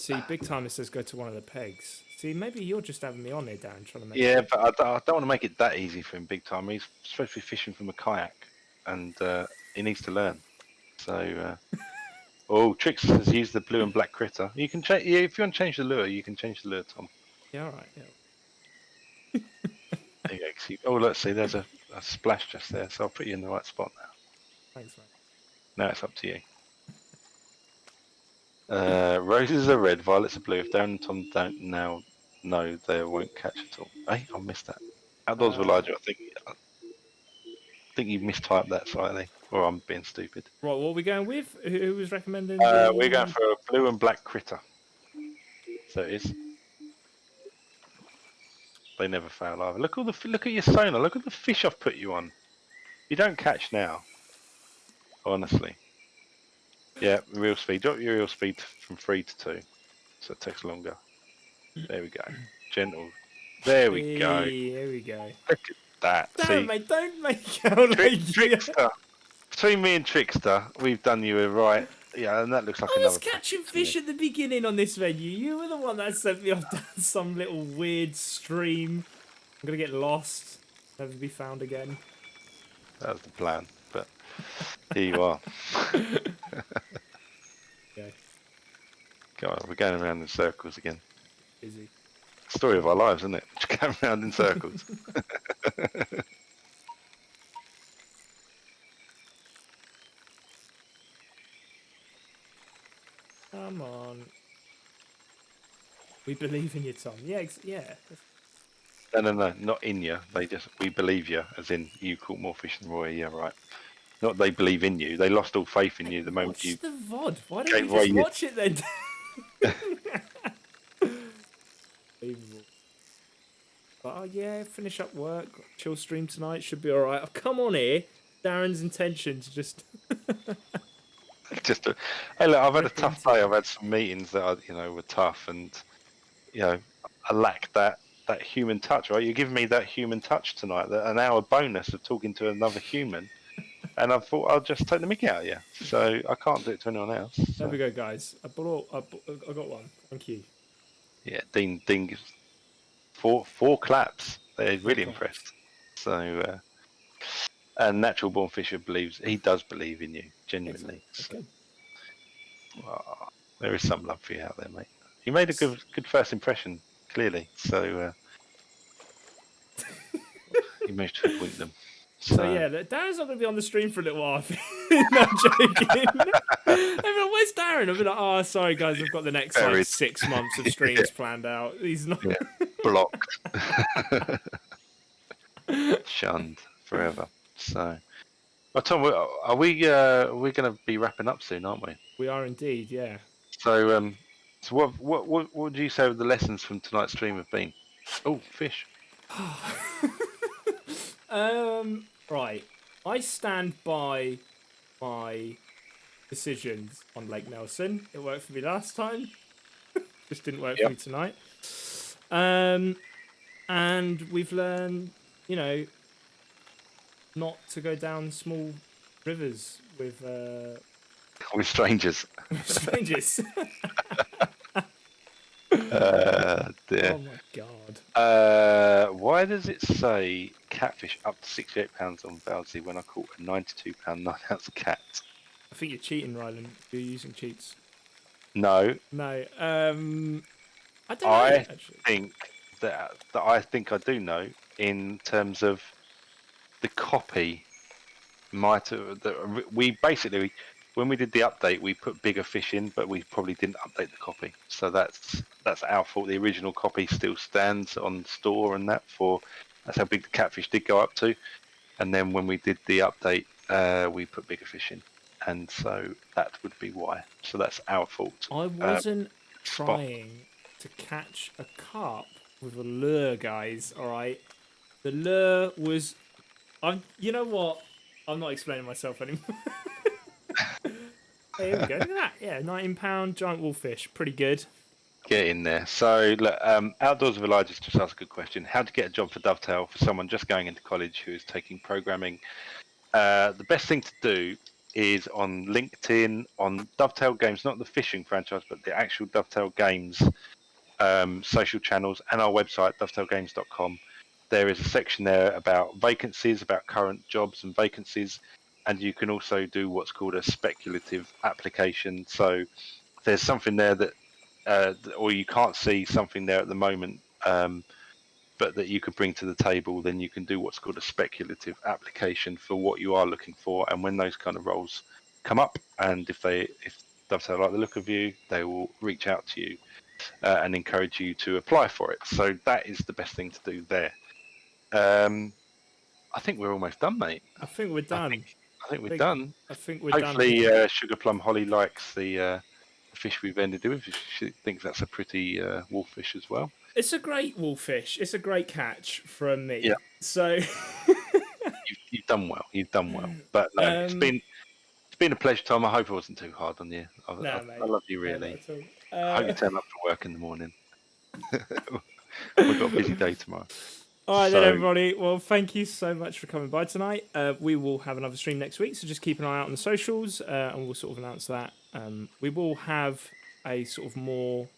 See, Big Timer says go to one of the pegs. See, maybe you're just having me on here, Darren, trying to make. Yeah, but I don't want to make it that easy for him, Big Time. He's supposed to be fishing from a kayak, and he needs to learn. So, oh, Trix says use the blue and black critter. You can change. Yeah, if you want to change the lure, you can change the lure, Tom. Yeah, all right. Yeah. There you go. Oh, let's see. There's a splash just there, so I'll put you in the right spot now. Thanks, mate. Now it's up to you. Roses are red, violets are blue. If Darren and Tom don't now know, they won't catch at all. Hey, I missed that. Outdoors with Elijah, I think you mistyped that slightly, or I'm being stupid. Right, what are we going with? Who was recommending? We're going for a blue and black critter. So it is. They never fail either. Look at your sonar. Look at the fish I've put you on. You don't catch now. Honestly. Yeah, real speed. Drop your real speed from 3 to 2, so it takes longer. There we go. Gentle. There we go. There we go. Look at that. Damn, See, mate, don't make out like Trickster. Between me and Trickster, we've done you a right. Yeah, and that looks like I another. was catching fish at the beginning on this venue. You were the one that sent me off down some little weird stream. I'm gonna get lost, never be found again. That was the plan, but here you are. Okay. God, we're going around in circles again. Busy. Story of our lives, isn't it? Just going around in circles. Come on. We believe in you, Tom. Yeah, yeah. No, not in you. We believe you, as in you caught more fish than Roy. Yeah, right. Not they believe in you. They lost all faith in you the moment Watch you. the VOD. Why don't you just watch it then? Unbelievable. But oh yeah, finish up work. Chill stream tonight. Should be all right. I've come on here. Darren's intentions just. Hey, look, I've had a tough day. I've had some meetings that were tough, and I lack that human touch. Right, you're giving me that human touch tonight. An hour bonus of talking to another human, and I thought I'll just take the mickey out of you. So I can't do it to anyone else. So. There we go, guys. I got one. Thank you. Yeah, Dean gives four claps. They're really impressed. So. And Natural Born Fisher does believe in you, genuinely. So, there is some love for you out there, mate. You made a good first impression, clearly. So you managed to hoodwink them. So yeah, Darren's not going to be on the stream for a little while. No, I'm joking. Everyone, where's Darren? I'll be like, oh, sorry guys, I've got the next 6 months of streams planned out. He's not blocked, shunned forever. So, well, Tom, are we going to be wrapping up soon, aren't we? We are indeed, yeah. So, what would you say the lessons from tonight's stream have been? Oh, fish. Right. I stand by my decisions on Lake Nelson. It worked for me last time. Just didn't work for me tonight. And we've learned, not to go down small rivers with strangers. Strangers. Dear. Oh my god. Why does it say catfish up to 68 pounds on Valsey when I caught a 92 pound 9-ounce cat? I think you're cheating, Ryland. You're using cheats. No. No. I don't know. I think that I do know in terms of the copy might have. We basically, when we did the update, we put bigger fish in, but we probably didn't update the copy. So that's our fault. The original copy still stands on store, and that's how big the catfish did go up to. And then when we did the update, we put bigger fish in, and so that would be why. So that's our fault. I wasn't trying to catch a carp with a lure, guys. All right, the lure was. You know what? I'm not explaining myself anymore. Hey, here we go. Look at that. Yeah, 19-pound giant wolffish. Pretty good. Get in there. So, look, Outdoors with Elijah just asked a good question. How to get a job for Dovetail for someone just going into college who is taking programming? The best thing to do is on LinkedIn, on Dovetail Games, not the fishing franchise, but the actual Dovetail Games social channels, and our website, dovetailgames.com. There is a section there about vacancies, about current jobs and vacancies, and you can also do what's called a speculative application. So if there's something there that, or you can't see something there at the moment, but that you could bring to the table, then you can do what's called a speculative application for what you are looking for. And when those kind of roles come up, and if Dovetail like the look of you, they will reach out to you and encourage you to apply for it. So that is the best thing to do there. I think we're almost done, mate. I think we're done. I think we're done. I think we're Hopefully, done. Sugar Plum Holly likes the fish we've ended with. She thinks that's a pretty wolfish as well. It's a great wolfish. It's a great catch from me. Yeah. So you've done well. You've done well. But no, it's been a pleasure, Tom. I hope it wasn't too hard on you. I love you really. I hope you turn up for work in the morning. We've got a busy day tomorrow. All right, then, everybody. Well, thank you so much for coming by tonight. We will have another stream next week, so just keep an eye out on the socials, and we'll sort of announce that. We will have a sort of more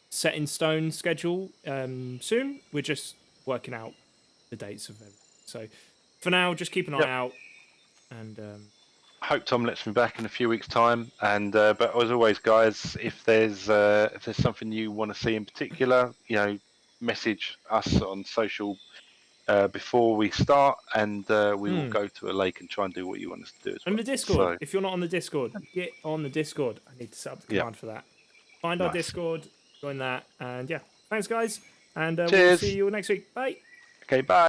set in stone schedule soon. We're just working out the dates of everything. So for now, just keep an eye out. And I hope Tom lets me back in a few weeks' time. And but as always, guys, if there's something you want to see in particular, message us on social before we start, and we will go to a lake and try and do what you want us to do as well. And the Discord. If you're not on the Discord, get on the Discord. I need to set up the command for that. Find our Discord, join that, and thanks, guys, and we'll see you next week. Bye. Okay, bye.